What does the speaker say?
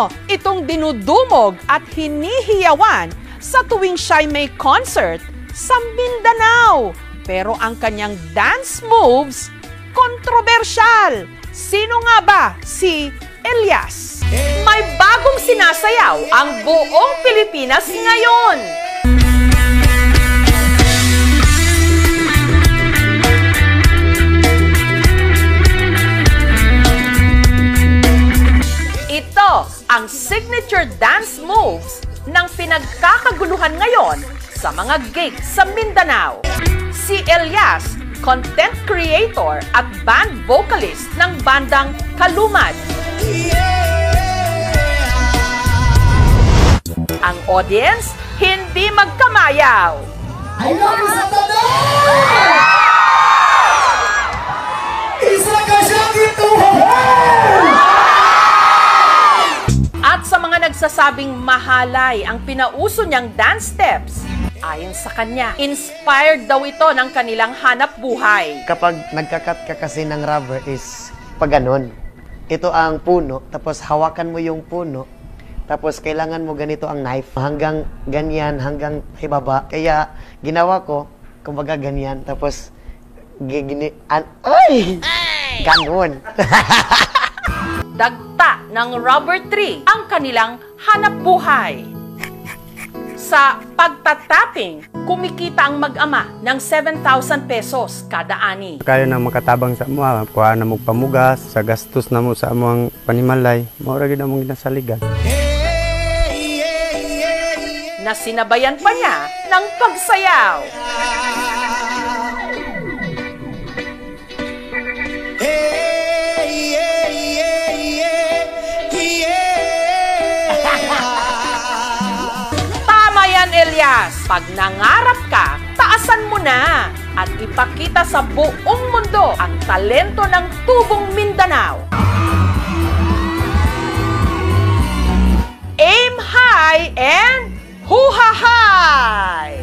nyo itong dinudumog at hinihiyawan sa tuwing siya'y may concert sa Mindanao. Pero ang kanyang dance moves, kontrobersyal. Sino nga ba si Elias? May bagong sinasayaw ang buong Pilipinas ngayon. Ito ang signature dance moves ng pinagkakaguluhan ngayon sa mga gigs sa Mindanao. Si Elias, content creator at band vocalist ng bandang Kalumad. Ang audience, hindi magkamayaw. I love you sa tanan! Isa ka siya dito! At sa mga nagsasabing mahalay ang pinauso niyang dance steps, ayon sa kanya, inspired daw ito ng kanilang hanap buhay. Kapag nagkakat ka kasi ng rubber is pag ganon. Ito ang puno, tapos hawakan mo yung puno, tapos kailangan mo ganito ang knife. Hanggang ganyan, hanggang ibaba. Kaya ginawa ko, kumbaga ganyan, tapos ay! Ganon. Dagta ng rubber tree ang kanilang hanap buhay. Sa pagtatapping, kumikita ang mag-ama ng 7,000 pesos kada ani. Kaya na makatabang sa mga, kuha na mo pamugas, sa gastos na mo sa among panimalay, maura gid among ginasaligan. Na sinabayan pa niya ng pagsayaw. Elias, pag nangarap ka, taasan mo na at ipakita sa buong mundo ang talento ng Tubong Mindanao. Aim high and huha high!